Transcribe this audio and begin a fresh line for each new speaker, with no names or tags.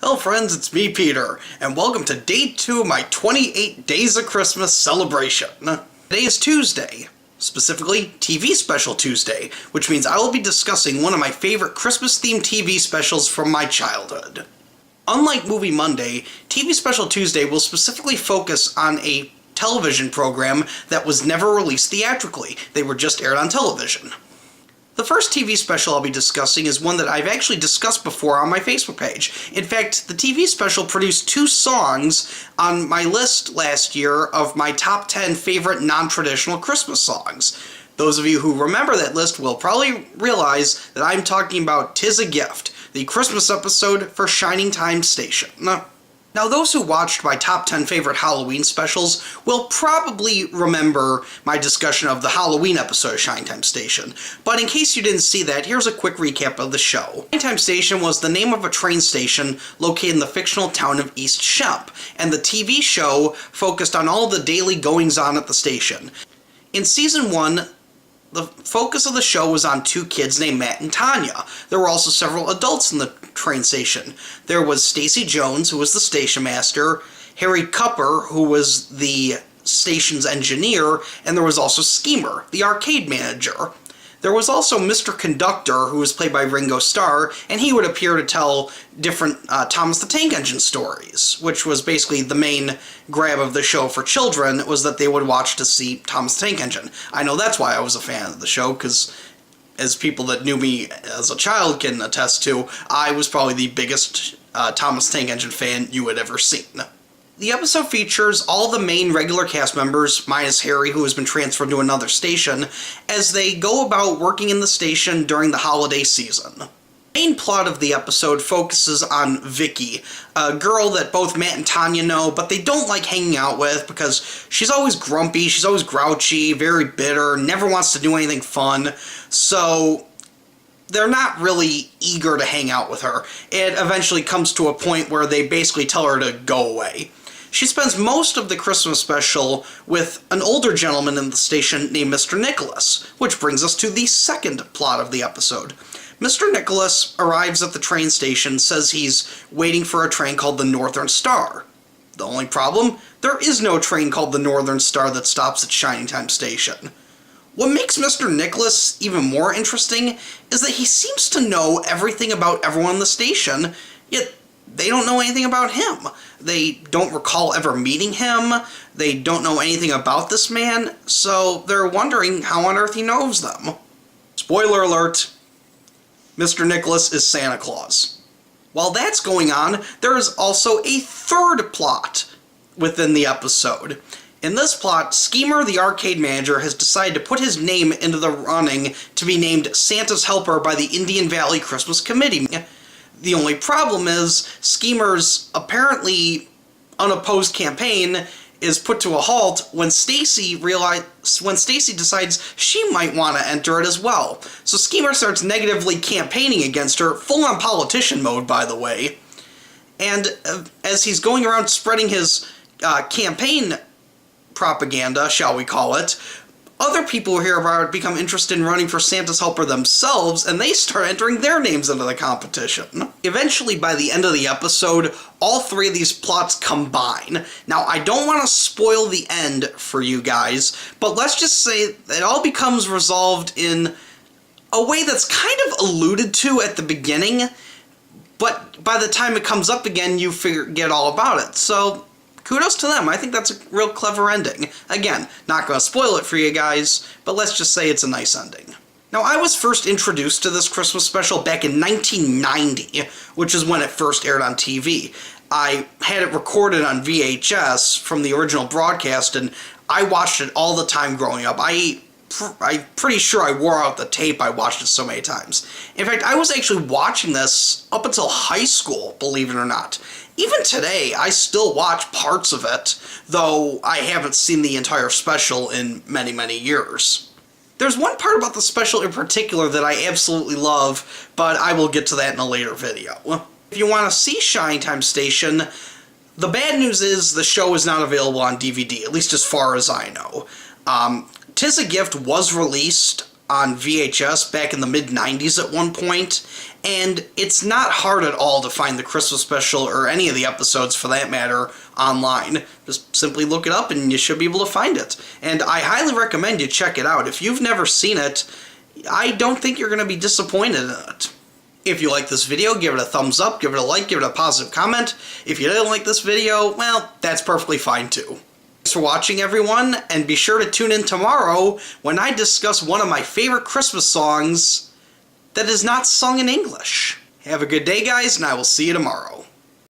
Hello friends, it's me Peter, and welcome to day 2 of my 28 Days of Christmas celebration. Today is Tuesday, specifically TV Special Tuesday, which means I will be discussing one of my favorite Christmas-themed TV specials from my childhood. Unlike Movie Monday, TV Special Tuesday will specifically focus on a television program that was never released theatrically. They were just aired on television. The first TV special I'll be discussing is one that I've actually discussed before on my Facebook page. In fact, the TV special produced 2 songs on my list last year of my top 10 favorite non-traditional Christmas songs. Those of you who remember that list will probably realize that I'm talking about 'Tis a Gift, the Christmas episode for Shining Time Station. Now, those who watched my top 10 favorite Halloween specials will probably remember my discussion of the Halloween episode of Shining Time Station, but in case you didn't see that, here's a quick recap of the show. Shining Time Station was the name of a train station located in the fictional town of East Shemp, and the TV show focused on all the daily goings-on at the station. In Season 1, the focus of the show was on 2 kids named Matt and Tanya. There were also several adults in the train station. There was Stacy Jones, who was the station master, Harry Cupper, who was the station's engineer, and there was also Schemer, the arcade manager. There was also Mr. Conductor, who was played by Ringo Starr, and he would appear to tell different Thomas the Tank Engine stories, which was basically the main grab of the show for children, was that they would watch to see Thomas the Tank Engine. I know that's why I was a fan of the show, because as people that knew me as a child can attest to, I was probably the biggest Thomas the Tank Engine fan you had ever seen. The episode features all the main regular cast members, minus Harry, who has been transferred to another station, as they go about working in the station during the holiday season. The main plot of the episode focuses on Vicky, a girl that both Matt and Tanya know, but they don't like hanging out with because she's always grumpy, she's always grouchy, very bitter, never wants to do anything fun, so they're not really eager to hang out with her. It eventually comes to a point where they basically tell her to go away. She spends most of the Christmas special with an older gentleman in the station named Mr. Nicholas, which brings us to the second plot of the episode. Mr. Nicholas arrives at the train station, says he's waiting for a train called the Northern Star. The only problem? There is no train called the Northern Star that stops at Shining Time Station. What makes Mr. Nicholas even more interesting is that he seems to know everything about everyone in the station, yet they don't know anything about him. They don't recall ever meeting him, they don't know anything about this man, so they're wondering how on earth he knows them. Spoiler alert, Mr. Nicholas is Santa Claus. While that's going on, there is also a third plot within the episode. In this plot, Schemer, the arcade manager, has decided to put his name into the running to be named Santa's Helper by the Indian Valley Christmas Committee. The only problem is, Schemer's apparently unopposed campaign is put to a halt when Stacy decides she might want to enter it as well. So Schemer starts negatively campaigning against her, full-on politician mode, by the way. And as he's going around spreading his campaign propaganda, shall we call it, other people who hear about it become interested in running for Santa's Helper themselves, and they start entering their names into the competition. Eventually, by the end of the episode, all 3 of these plots combine. Now, I don't want to spoil the end for you guys, but let's just say that it all becomes resolved in a way that's kind of alluded to at the beginning, but by the time it comes up again, you forget all about it. So kudos to them. I think that's a real clever ending. Again, not going to spoil it for you guys, but let's just say it's a nice ending. Now, I was first introduced to this Christmas special back in 1990, which is when it first aired on TV. I had it recorded on VHS from the original broadcast, and I watched it all the time growing up. I'm pretty sure I wore out the tape. I watched it so many times. In fact, I was actually watching this up until high school, believe it or not. Even today, I still watch parts of it, though I haven't seen the entire special in many, many years. There's one part about the special in particular that I absolutely love, but I will get to that in a later video. If you want to see Shining Time Station, the bad news is the show is not available on DVD, at least as far as I know. 'Tis a Gift was released on VHS back in the mid-90s at one point, and it's not hard at all to find the Christmas special, or any of the episodes for that matter, online. Just simply look it up and you should be able to find it. And I highly recommend you check it out. If you've never seen it, I don't think you're going to be disappointed in it. If you like this video, give it a thumbs up, give it a like, give it a positive comment. If you didn't like this video, well, that's perfectly fine too. Thanks for watching, everyone, and be sure to tune in tomorrow when I discuss one of my favorite Christmas songs that is not sung in English. Have a good day, guys, and I will see you tomorrow.